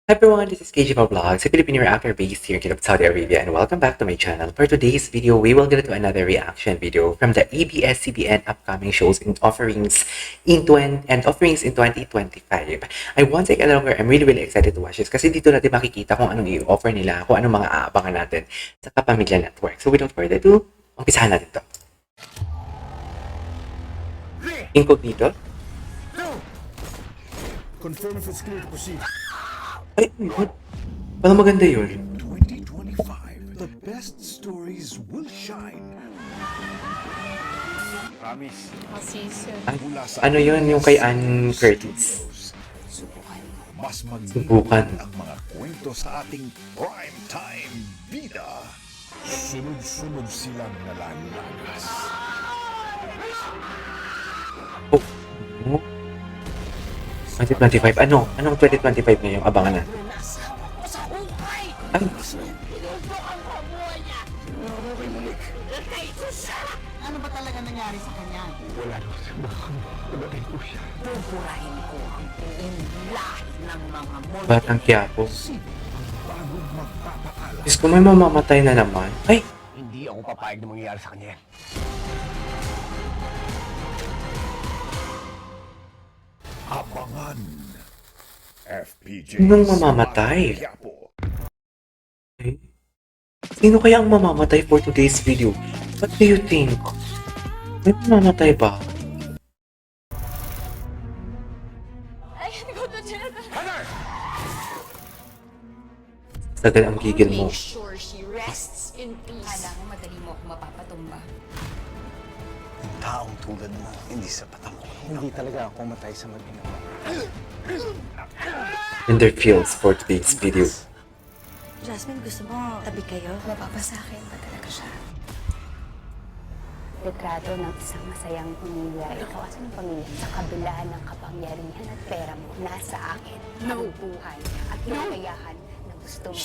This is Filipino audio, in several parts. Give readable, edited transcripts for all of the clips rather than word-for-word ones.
Hi everyone, this is KGV Vlogs, a Filipino reactor based here in Saudi Arabia, and welcome back to my channel. For today's video, we will get to another reaction video from the ABS-CBN upcoming shows and offerings in 2025. I won't take a longer, I'm really excited to watch this kasi dito natin makikita kung anong i-offer nila, kung anong mga aabangan natin sa Kapamilya Network. So without further ado, umpisahan natin to. Incognito? Confirm if it's clear to proceed. Ay, what? Parang maganda yun. 2025, the best stories will shine. Promise. I'll see you soon. Ay, ano yun, yung kay Ann Curtis? Mas Subukan. magbibigay ang mga kwento sa ating primetime bida. Sunod-sunod silang nalalagas. Oh. 2025. Ano? Anong 2025 ngayong abangan natin? Ay, Ano ba talaga nangyari sa kanya? Wala daw siya. Nabatay ko siya. Pupurahin ko ang buong lahi ng mga mon. Batang Quiapo. Diyos ko, may mamamatay na naman. Ay, Hindi ako papayag na mangyayari sa kanya yan. Abangan. FPJ. Sinong mamamatay? Quiapo. ay. Sino kaya ang mamamatay for today's video? What do you think? May mamamatay ba? Sagal ang gigil mo. Make sure she rests in peace. Kala ko madali mo ako mapapatumba. Yung taong tulad mo, hindi sapat ang hindi talaga ako matay sa mag-ina. In their feels for today's video. Jasmine, gusto mo tabi kayo? Mapapasakin ba talaga siya? Retrato ng isang masayang pamilya. Ikaw asan ang pamilya? Sa kabila ng kapangyarihan at pera mo, nasa akin ang buhay at kakayahan na gusto mo.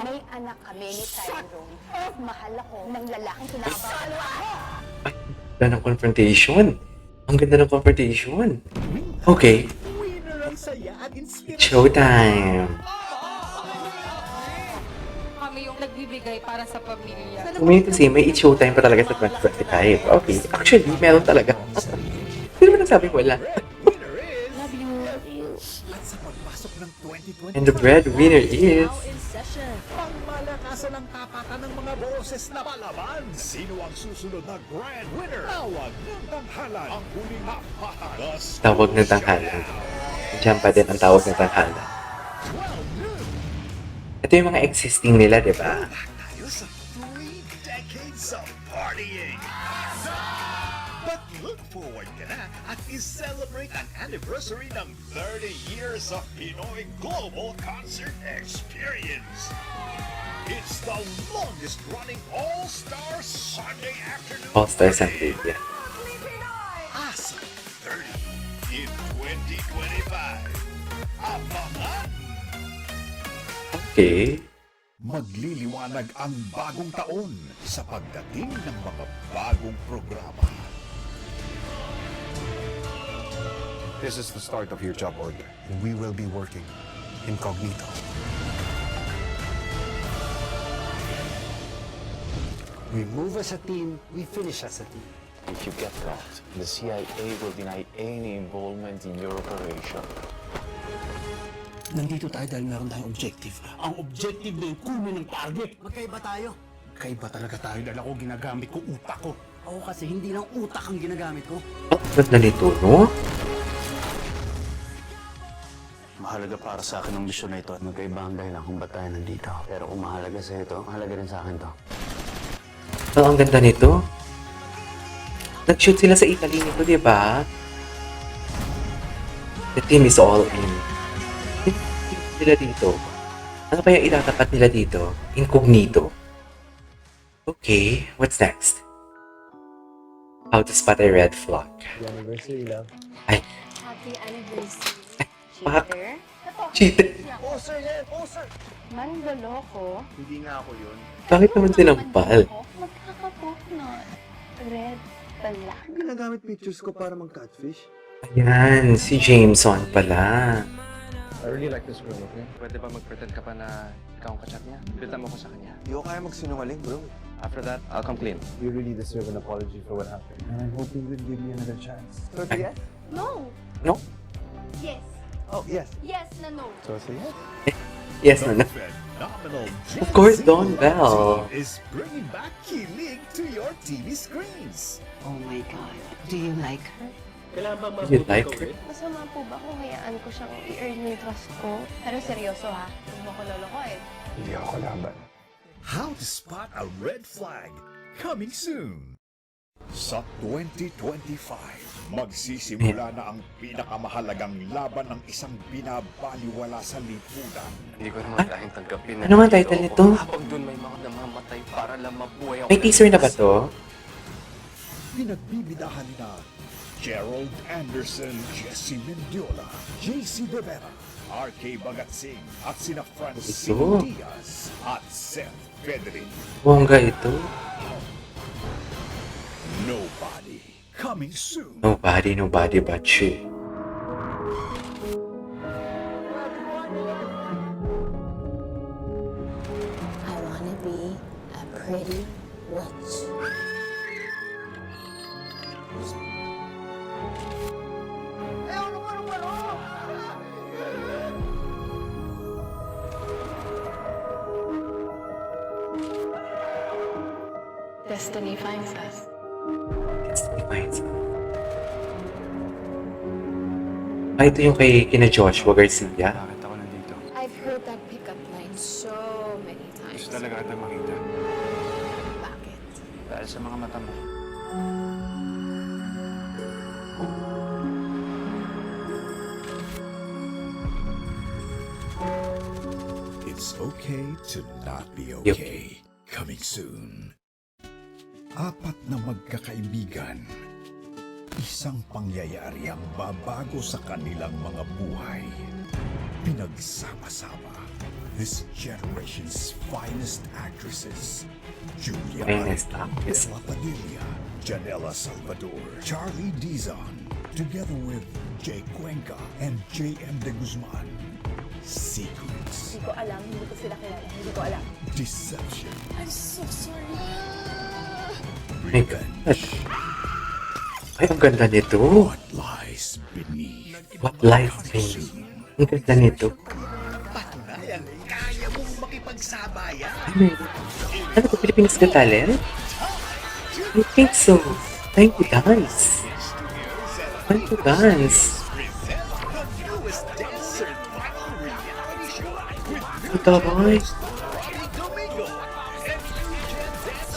May anak kami ni Tyrone. Mahal ako ng lalaking kinakabahan. Ay, ganda ng confrontation. Ang ganda ng confrontation. Okay. Showtime. Kami yung nagbibigay para sa pamilya. So, meaning to say, may It's Showtime pa talaga sa 2025. Okay. Actually, meron talaga. Hindi naman nagsabi wala. Love you. At sa pagpasok ng 2025, And the breadwinner is... In session. pangmalakasan ng tapatan ng mga boses na palaban. Sino ang susunod na grand winner? Tawag ng tanghalan. Ang huling hapatan. Tawag ng tanghalan. Diyan pa din ang tawag ng tanghalan. Ito yung mga existing nila, di ba? Tayo sa 3 decades of partying. But look forward ka na at i-celebrate ang anniversary ng 30 years of Pinoy Global Concert Experience. It's the longest-running All-Star Sunday afternoon All-Star Sunday, yeah. ASA 30 in 2025. Abangan! Okay. Magliliwanag ang bagong taon sa pagdating ng mga bagong programa. This is the start of your job order. We will be working incognito. We move as a team, we finish as a team. If you get caught, the CIA will deny any involvement in your operation. Nandito tayo dahil meron tayong objective. Ang objective na yung kunin ng target. Magkaiba tayo. Kaiba talaga tayo dahil ako ginagamit ko utak ko. Ako kasi hindi lang utak ang ginagamit ko. Oh, ganda nito, no? Mahalaga para sa akin ang misyon na ito. Magkaiba ang dahilan kung ba't tayo nandito. Pero kung mahalaga sa ito, mahalaga rin sa akin to. Oh, ang ganda nito. Nag-shoot sila sa Italy nito, di ba? The team is all in. Nila dito. Ano kaya itatapat nila dito? Incognito. Okay, what's next? How to spot a red flag. Ay, Happy anniversary, Pak. cheater. cheater. Poser yan! Poser! Manloloko. Hindi nga ako yun. Bakit naman sinampal? Magkakapok na. Red pala. Ginagamit pictures ko para mag-catfish. Ayan, si Jameson pala. I really like this girl, okay? Pwede ba mag-pretend ka pa na ikaw ang kachat niya? Bita mo ko sa kanya. Di ko kaya magsinungaling, bro. After that, I'll come clean. You really deserve an apology for what happened. And I'm hoping you'll give me another chance. So say yes? No! No? Yes! Oh, yes. Yes na no! So say yes? Yes, no, no. Phenomenal Of course, Gen Z Don Bell. team is bringing back Kilig to your TV screens. Oh my God. Do you like her? You like her? Masama po ba kung hayaan ko siyang i-earn yung trust ko? Pero seryoso ha, huwag mo ko lolokohin. Hindi ako kalaban. How to spot a red flag coming soon. Sa 2025, magsisimula na ang pinakamahalagang laban ng isang binabaliwala sa lipunan. Hindi ko naman dahil tanggapin Ano nga ang title nito? Habang doon may mga namamatay para lang mabuhay ako. May teaser na ba to? Pinagbibidahan na Gerald Anderson, Jesse Mendiola, JC De Vera, RK Bagatsing at sina Francine Ito. Diaz at Seth Federin. Bongga ito. Nobody coming soon. Nobody but you. I wanna be a pretty witch. Destiny finds us. It's defines. Ah, ito yung kay kina Joshua Garcia. Bakit ako nandito? I've heard that pickup line so many times. Gusto talaga kita makita. Bakit? Dahil sa mga mata mo. It's okay to not be okay. Coming soon. Apat na magkakaibigan. Isang pangyayari ang babago sa kanilang mga buhay. Pinagsama-sama. This generation's finest actresses. Julia Finest Areto, actress. Bella Padilla, Janela Salvador, Charlie Dizon, together with Jay Cuenca and J.M. De Guzman. Secrets, Hindi ko alam, hindi ko sila kilala, hindi ko alam. deception, I'm so sorry. My gosh. Ay, ang ganda nito. what lies beneath. What lies beneath? Ang ganda nito. Patunayan, kaya mong makipagsabayan. Ano to, Pilipinas Got Talent? I think so. Time to dance. Time to dance. Present the newest dance survival reality show with Ito, boy. Robbie Domingo and Fusion Dance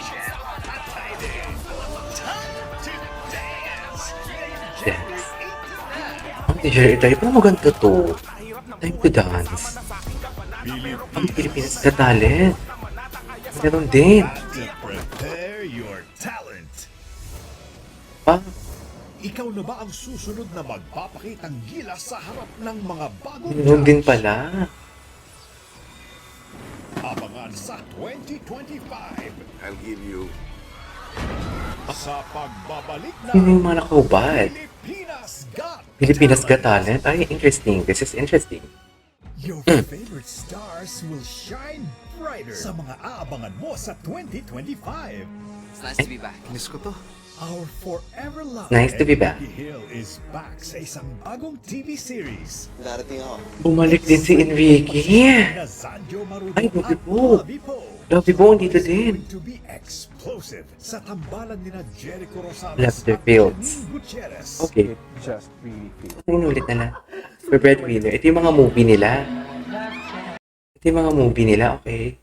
Champ, Atayde. Time to dance. Dance. Ang t-shirt ito, parang maganda to. Time to dance. Ang Pilipinas Got Talent. Meron din. To prepare your talent. Pa, Ikaw na ba ang susunod na magpapakitang gilas sa harap ng mga bagong meron din judge? pala. Abangan sa 2025 I'll give you... sa pagbabalik Yun yung ng mga nakahubad. Pilipinas Got Talent. Ay, interesting. This is interesting. Your favorite stars will shine brighter sa mga aabangan mo sa 2025. It's nice to be back. Miss ko to. Our forever love Nice to be back. Hill is back sa isang bagong TV series. Darating ako. Bumalik din si Enrique. Na Zanjo Marudo Ay, at Bobby Bo. Bobby Bo. Lovey Bone dito din. Going to be explosive sa tambalan nila Jericho Rosales Lefty at Fields. Janine Gutierrez. Okay. Just really feel. Inulit na lang. For Breadwinner. Ito yung mga movie nila. Ito yung mga movie nila. Okay.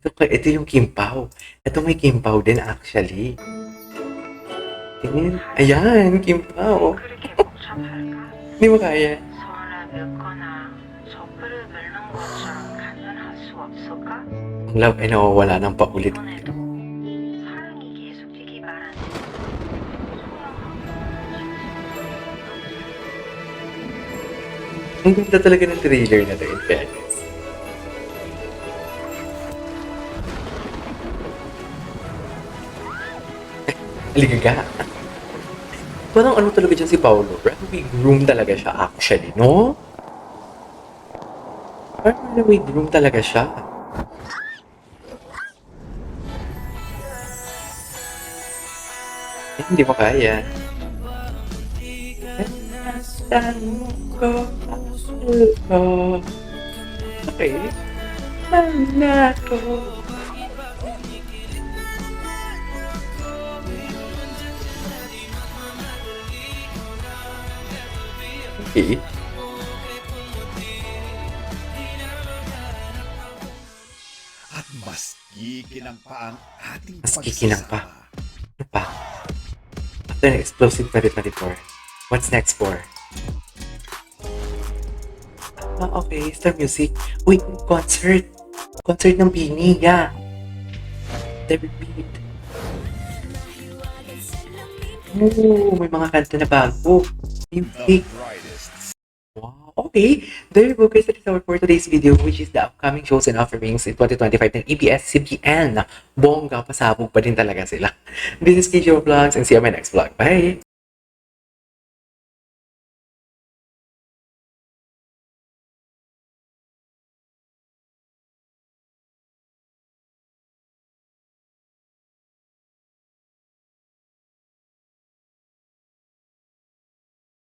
Ito yung Kim Pao. Ito may Kim Pao din actually. Tingin. Ayan, Kim Pao. Hindi mo kaya. Ang love ay nawawala ng paulit. Ang ganda talaga ng trailer na to, in fairness. Aligaga. Parang ano talaga dyan si Paolo? Runaway groom talaga siya actually, no? Parang runaway groom talaga siya. Hindi mo kaya. Tanong ko, puso ko. Okay. Na ko. Okay. At mas kikinang pa ang ating Mas kikinang pa. pagsasama. Ano pa? After an explosive 2024, what's next for? Okay. Star Music. Uy, concert. Concert ng Bini, yeah. The repeat. Ooh, may mga kanta na bago. The Music. brightest Wow. Okay. There you go, guys. That is our for today's video, which is the upcoming shows and offerings in 2025 ng ABS-CBN. Bongga, pasabog pa din talaga sila. This is KJ Vlogs and see you on my next vlog. Bye!